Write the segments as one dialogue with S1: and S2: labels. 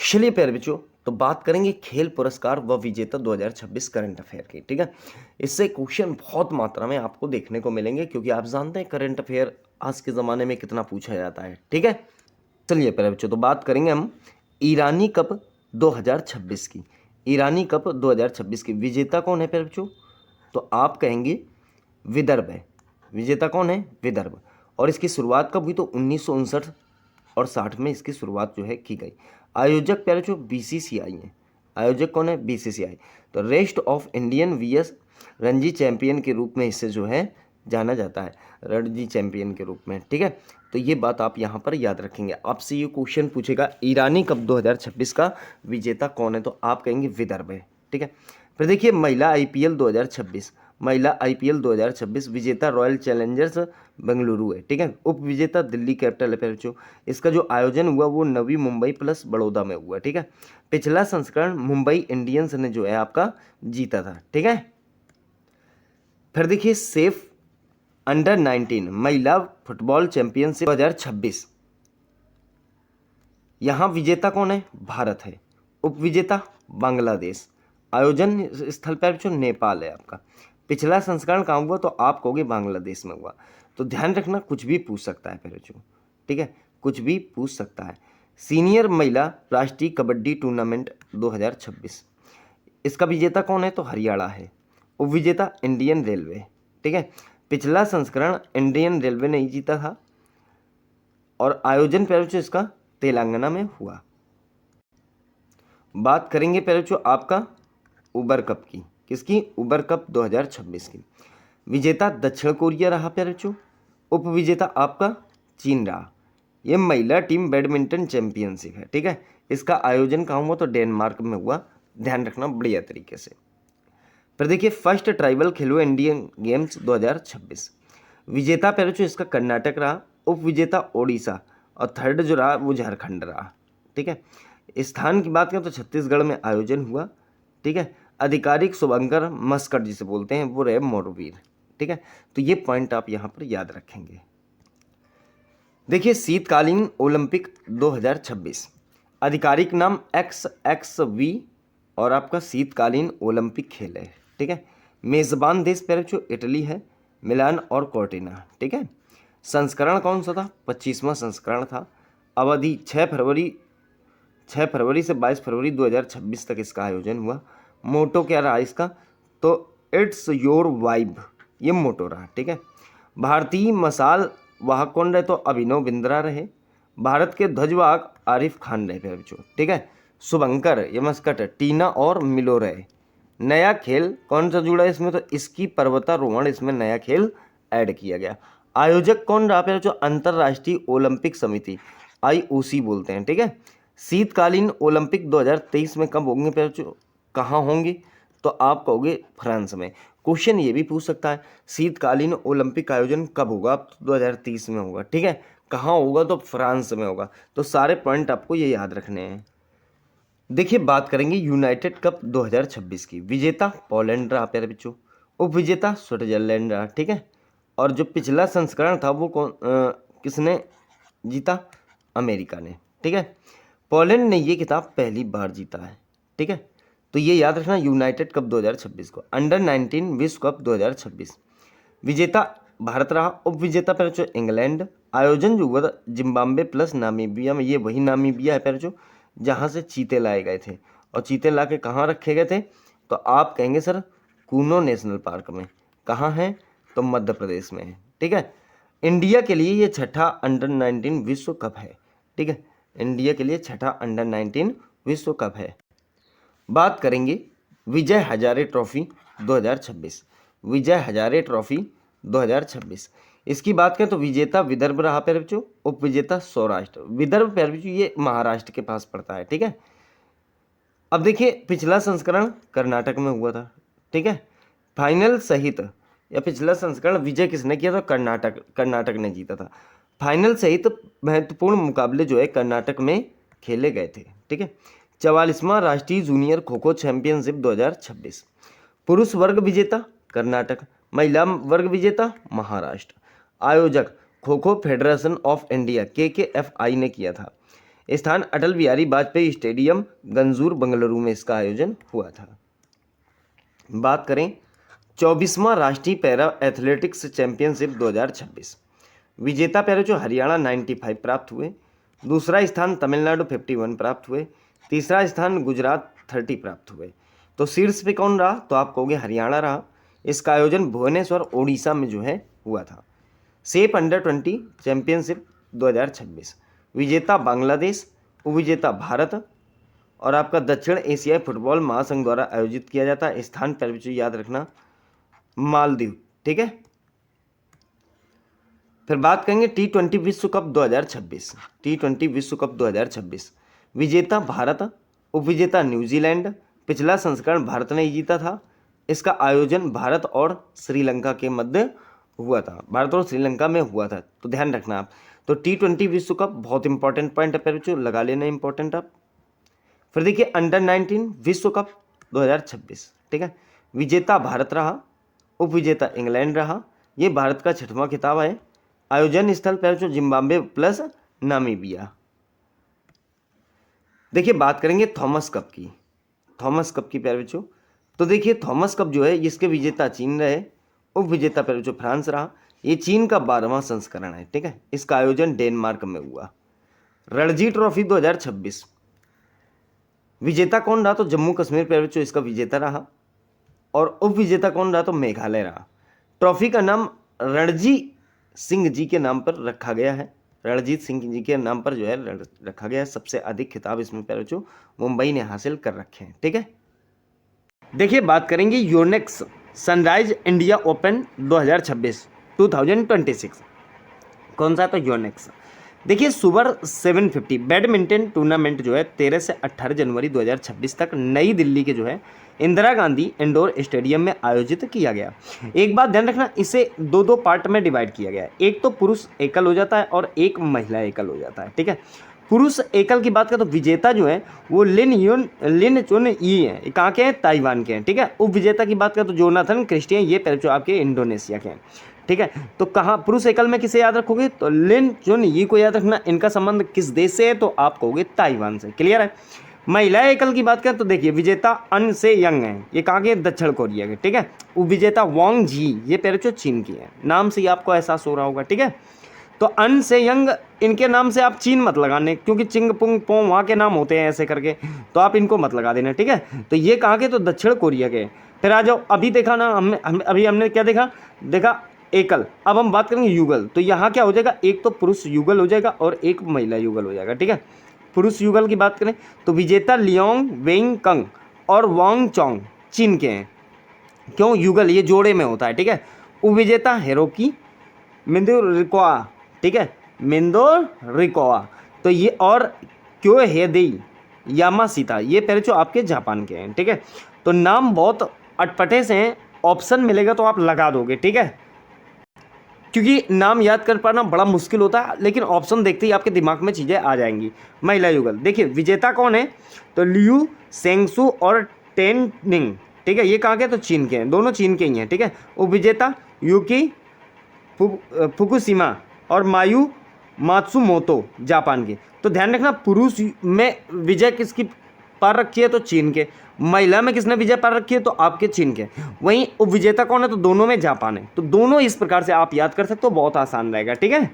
S1: चलिए प्यारे बच्चों, तो बात करेंगे खेल पुरस्कार व विजेता 2026 करंट अफेयर की। ठीक है, इससे क्वेश्चन बहुत मात्रा में आपको देखने को मिलेंगे क्योंकि आप जानते हैं करंट अफेयर आज के ज़माने में कितना पूछा जाता है। ठीक है, चलिए प्यारे बच्चों, तो बात करेंगे हम ईरानी कप 2026 की। ईरानी कप 2026 की विजेता कौन है प्यारे बच्चों? तो आप कहेंगे विदर्भ है। विजेता कौन है? विदर्भ। और इसकी शुरुआत कब हुई? तो 1959 और 60 में इसकी शुरुआत जो है की गई। आयोजक प्यारे जो बीसीसीआई है। आयोजक कौन है? बीसीसीआई। तो rest of Indian vs Ranji champion के रूप में इसे जो है जाना जाता है, रणजी चैंपियन के रूप में। ठीक है, तो ये बात आप यहाँ पर याद रखेंगे। आपसे ये क्वेश्चन पूछेगा ईरानी कप 2026 का विजेता कौन है, तो आप कहेंगे विदर्भ है। ठीक है, फिर देखिए महिला आईपीएल 2026। महिला आईपीएल 2026 विजेता रॉयल चैलेंजर्स बेंगलुरु है। ठीक है, उप विजेता दिल्ली कैपिटल है प्यारे बच्चों। इसका जो आयोजन हुआ वो नवी मुंबई प्लस बड़ौदा में हुआ। ठीक है, पिछला संस्करण मुंबई इंडियंस ने जो है आपका जीता था। ठीक है, फिर देखिए सेफ अंडर 19 महिला फुटबॉल चैंपियनशिप 2026। यहाँ विजेता कौन है? भारत है। उप विजेता बांग्लादेश। आयोजन स्थल पर जो नेपाल है आपका। पिछला संस्करण कहाँ हुआ? तो आप कहोगे बांग्लादेश में हुआ। तो ध्यान रखना, कुछ भी पूछ सकता है फिर जो। ठीक है, कुछ भी पूछ सकता है। सीनियर महिला राष्ट्रीय कबड्डी टूर्नामेंट 2026, इसका विजेता कौन है? तो हरियाणा है। उप विजेता इंडियन रेलवे। ठीक है, पिछला संस्करण इंडियन रेलवे ने ही जीता था और आयोजन पहले इसका तेलंगाना में हुआ। बात करेंगे पहले आपका उबर कप की। किसकी? उबर कप 2026 की। विजेता दक्षिण कोरिया रहा प्यारे। उप विजेता आपका चीन रहा। यह महिला टीम बैडमिंटन चैंपियनशिप है। ठीक है, इसका आयोजन कहाँ हुआ? तो डेनमार्क में हुआ। ध्यान रखना बढ़िया तरीके से। फिर देखिए फर्स्ट ट्राइबल खेलो इंडियन गेम्स 2026। विजेता प्यारे इसका कर्नाटक रहा। उप विजेता ओडिशा और थर्ड जो रहा वो झारखंड रहा। ठीक है, स्थान की बात करें तो छत्तीसगढ़ में आयोजन हुआ। ठीक है, आधिकारिक शुभंकर मस्कट जिसे बोलते हैं वो रहे मोरवीर। ठीक है, तो ये पॉइंट आप यहाँ पर याद रखेंगे। देखिए शीतकालीन ओलंपिक 2026, आधिकारिक नाम XXV और आपका शीतकालीन ओलंपिक खेल है। ठीक है, मेज़बान देश पर इटली है, मिलान और कोर्टिना। ठीक है, संस्करण कौन सा था? 25वां संस्करण था। अवधि 6 फरवरी से 22 फरवरी 2026 तक इसका आयोजन हुआ। मोटो क्या रहा इसका? तो इट्स योर वाइब, ये मोटो रहा। ठीक है, भारतीय मसाल वाहक कौन रहे? तो अभिनव बिंद्रा रहे। भारत के ध्वजवाहक आरिफ खान रहे थे बच्चों। ठीक है, शुभंकर ये मस्कट टीना और मिलो रहे। नया खेल कौन सा जुड़ा इसमें? तो इसकी पर्वतारोहण, इसमें नया खेल ऐड किया गया। आयोजक कौन रहा पे? जो अंतर्राष्ट्रीय ओलंपिक समिति IOC बोलते हैं। ठीक है, शीतकालीन ओलंपिक 2023 में कब होंगे पे? कहाँ होंगे? तो आप कहोगे फ्रांस में। क्वेश्चन ये भी पूछ सकता है शीतकालीन ओलंपिक आयोजन कब होगा? तो 2030 में होगा। ठीक है, कहाँ होगा? तो फ्रांस में होगा। तो सारे पॉइंट आपको ये याद रखने हैं। देखिए बात करेंगे यूनाइटेड कप 2026 की। विजेता पोलैंड रहा प्यारे बच्चों। उप विजेता स्विट्जरलैंड रहा। ठीक है, और जो पिछला संस्करण था वो किसने जीता? अमेरिका ने। ठीक है, पोलैंड ने ये खिताब पहली बार जीता है। ठीक है, तो ये याद रखना यूनाइटेड कप 2026 को। अंडर 19 विश्व कप 2026 विजेता भारत रहा। उप विजेता पहले इंग्लैंड। आयोजन जो हुआ था जिम्बाब्वे प्लस नामीबिया में। ये वही नामीबिया है पहले जहाँ से चीते लाए गए थे, और चीते ला के कहाँ रखे गए थे? तो आप कहेंगे सर कूनो नेशनल पार्क में। कहाँ है? तो मध्य प्रदेश में है। ठीक है, इंडिया के लिए ये छठा अंडर 19 विश्व कप है। ठीक है, इंडिया के लिए छठा अंडर 19 विश्व कप है। बात करेंगे विजय हजारे ट्रॉफी 2026। विजय हजारे ट्रॉफी 2026, इसकी बात करें तो विजेता विदर्भ रहा प्यारे बच्चों। उप विजेता सौराष्ट्र। विदर्भ प्यारे बच्चों ये महाराष्ट्र के पास पड़ता है। ठीक है, अब देखिए पिछला संस्करण कर्नाटक में हुआ था। ठीक है, फाइनल सहित या पिछला संस्करण विजय किसने किया था? कर्नाटक ने जीता था। फाइनल सहित महत्वपूर्ण मुकाबले जो है कर्नाटक में खेले गए थे। ठीक है, 44वां राष्ट्रीय जूनियर खो खो चैंपियनशिप 2026, पुरुष वर्ग विजेता कर्नाटक, महिला वर्ग विजेता महाराष्ट्र। आयोजक kho kho federation of India KKFI ने किया था। स्थान अटल बिहारी वाजपेयी स्टेडियम गंजूर बेंगलुरु में इसका आयोजन हुआ था। बात करें 24वां राष्ट्रीय पैरा एथलेटिक्स चैंपियनशिप 2026, विजेता पैरा हरियाणा 95 प्राप्त हुए, दूसरा स्थान तमिलनाडु 51 प्राप्त हुए, तीसरा स्थान गुजरात 30 प्राप्त हुए। तो शीर्ष पे कौन रहा? तो आप कहोगे हरियाणा रहा। इसका आयोजन भुवनेश्वर ओडिशा में जो है हुआ था। सेफ अंडर 20 चैंपियनशिप 2026, विजेता बांग्लादेश, उपविजेता भारत और आपका दक्षिण एशियाई फुटबॉल महासंघ द्वारा आयोजित किया जाता है। स्थान पर याद रखना मालदीव, ठीक है। फिर बात करेंगे T20 विश्व कप 2026, T20 विश्व कप 2026, विजेता भारत, उपविजेता न्यूजीलैंड। पिछला संस्करण भारत ने जीता था। इसका आयोजन भारत और श्रीलंका के मध्य हुआ था, भारत और श्रीलंका में हुआ था, तो ध्यान रखना आप। तो T20 विश्व कप बहुत इंपॉर्टेंट पॉइंट है बच्चों, लगा लेना इंपॉर्टेंट आप। फिर देखिए अंडर 19 विश्व कप 2026, ठीक है, विजेता भारत रहा, उपविजेता इंग्लैंड रहा। ये भारत का 6वां खिताब है। आयोजन स्थल पर जिम्बाब्वे प्लस नामीबिया। देखिए बात करेंगे थॉमस कप की, थॉमस कप की प्यारे बच्चों। तो देखिए थॉमस कप जो है इसके विजेता चीन रहे, उप विजेता प्यारे बच्चों फ्रांस रहा। ये चीन का 12वां संस्करण है, ठीक है। इसका आयोजन डेनमार्क में हुआ। रणजी ट्रॉफी 2026, विजेता कौन रहा? तो जम्मू कश्मीर प्यारे बच्चों इसका विजेता रहा और उप विजेता कौन रहा? तो मेघालय रहा। ट्रॉफी का नाम रणजी सिंह जी के नाम पर रखा गया है, रणजीत सिंह जी के नाम पर जो है रखा गया है। सबसे अधिक खिताब इसमें प्यारे बच्चों मुंबई ने हासिल कर रखे हैं, ठीक है। देखिए बात करेंगे योनेक्स सनराइज इंडिया ओपन 2026 कौन सा? तो योनेक्स। देखिए सुपर 750 बैडमिंटन टूर्नामेंट जो है 13 से 18 जनवरी 2026 तक नई दिल्ली के जो है इंदिरा गांधी इंडोर स्टेडियम में आयोजित किया गया। एक बात ध्यान रखना, इसे दो पार्ट में डिवाइड किया गया है। एक तो पुरुष एकल हो जाता है और एक महिला एकल हो जाता है, ठीक है। पुरुष एकल की बात करें तो विजेता जो है वो लिन चुन ई है, कहाँ के हैं? ताइवान के हैं, ठीक है। उप विजेता की बात करें तो जोनाथन क्रिस्टियन, ये जो आपके इंडोनेशिया के हैं, ठीक है। तो कहाँ पुरुष एकल में किसे याद रखोगे? तो लिन चुन ई को याद रखना। इनका संबंध किस देश से है? तो आप कहोगे ताइवान से, क्लियर है। महिला एकल की बात करें तो देखिए विजेता अन से यंग है, ये कहाँ के? दक्षिण कोरिया के, ठीक है। उप विजेता वांग जी, ये पैरचो चीन की है। नाम से ही आपको एहसास हो रहा होगा, ठीक है। तो अन से यंग, इनके नाम से आप चीन मत लगाने, क्योंकि चिंग पुंग पो वहाँ के नाम होते हैं ऐसे करके, तो आप इनको मत लगा देना, ठीक है। तो ये कहाँ के? तो दक्षिण कोरिया के। फिर आ जाओ, अभी देखा ना अभी हमने क्या देखा एकल। अब हम बात करेंगे युगल। तो यहाँ क्या हो जाएगा? एक तो पुरुष युगल हो जाएगा और एक महिला युगल हो जाएगा, ठीक है। पुरुष युगल की बात करें तो विजेता लियोंग वेंग कंग और वांग चोंग चीन के हैं। क्यों? युगल ये जोड़े में होता है, ठीक है। उपविजेता हिरोकी मिंदो रिकोआ, ठीक है, मिंदो रिकोआ। तो ये और क्यों हेदेई यामासीता, ये पहले आपके जापान के हैं, ठीक है। तो नाम बहुत अटपटे से हैं, ऑप्शन मिलेगा तो आप लगा दोगे, ठीक है, क्योंकि नाम याद कर पाना बड़ा मुश्किल होता है, लेकिन ऑप्शन देखते ही आपके दिमाग में चीज़ें आ जाएंगी। महिला युगल देखिए विजेता कौन है? तो लियू सेंगसू और टेन निंग, ठीक है। ये कहाँ के? तो चीन के हैं, दोनों चीन के ही हैं, ठीक है। उपविजेता यूकी फुकुशिमा और मायू मात्सुमोतो जापान के। तो ध्यान रखना पुरुष में विजय किसकी पार रखी है? तो चीन के। महिला में किसने विजय पार रखी है? तो आपके चीन के। वहीं उपविजेता कौन है? तो दोनों में जापान है। तो दोनों इस प्रकार से आप याद कर सकते हो, बहुत आसान रहेगा, ठीक है।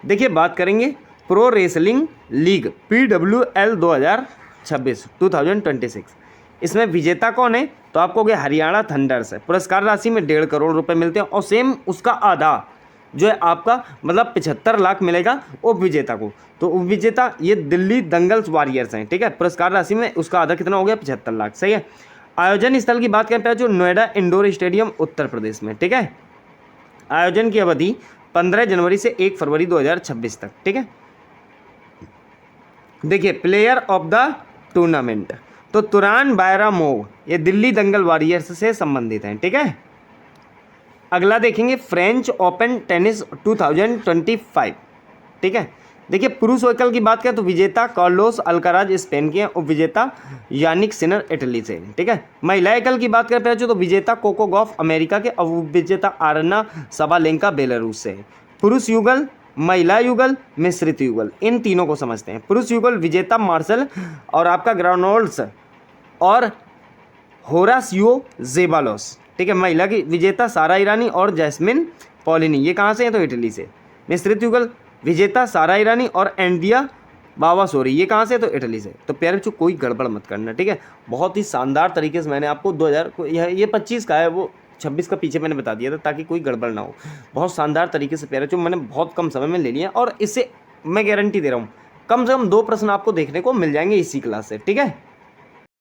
S1: देखिए बात करेंगे प्रो रेसलिंग लीग PWL 2026। इसमें विजेता कौन है? तो आपको कहोगे हरियाणा थंडर्स है। पुरस्कार राशि में 1.5 करोड़ रुपए मिलते हैं और सेम उसका आधा जो है आपका मतलब 75 लाख मिलेगा उप विजेता को। तो उप विजेता ये दिल्ली दंगल्स वॉरियर्स हैं, ठीक है। पुरस्कार राशि में उसका आधा कितना हो गया? 75 लाख, सही है। आयोजन स्थल की बात करें जो नोएडा इंडोर स्टेडियम उत्तर प्रदेश में, ठीक है। आयोजन की अवधि 15 जनवरी से 1 फरवरी 2026 तक, ठीक है। देखिए प्लेयर ऑफ द टूर्नामेंट तो तुरान बायरामोव, ये दिल्ली दंगल वॉरियर्स से संबंधित हैं, ठीक है। अगला देखेंगे फ्रेंच ओपन टेनिस 2025, ठीक है। देखिए पुरुष एकल की बात करें तो विजेता कार्लोस अल्काराज स्पेन के हैं, उप विजेता यानिक सिनर इटली से, ठीक है। महिला एकल की बात करें तो विजेता कोको गॉफ अमेरिका के और उप विजेता आरना सबालेंका बेलारूस से। पुरुष युगल महिला युगल, मिश्रित युगल, इन तीनों को समझते हैं। पुरुष युगल विजेता मार्शल और आपका ग्रानोल्ड्स और होरासियो जेबालोस, ठीक है। महिला की विजेता सारा ईरानी और जैस्मिन पॉलिनी, ये कहाँ से हैं? तो इटली से। मिश्रित युगल विजेता सारा ईरानी और एंडिया बावासोरी, ये कहाँ से? तो इटली से। तो प्यारे बच्चों कोई गड़बड़ मत करना, ठीक है। बहुत ही शानदार तरीके से मैंने आपको 2000 को ये 25 का है, वो 26 का पीछे मैंने बता दिया था ताकि कोई गड़बड़ ना हो। बहुत शानदार तरीके से प्यारे बच्चों मैंने बहुत कम समय में ले लिया और इससे मैं गारंटी दे रहा हूँ कम से कम 2 प्रश्न आपको देखने को मिल जाएंगे इसी क्लास से, ठीक है।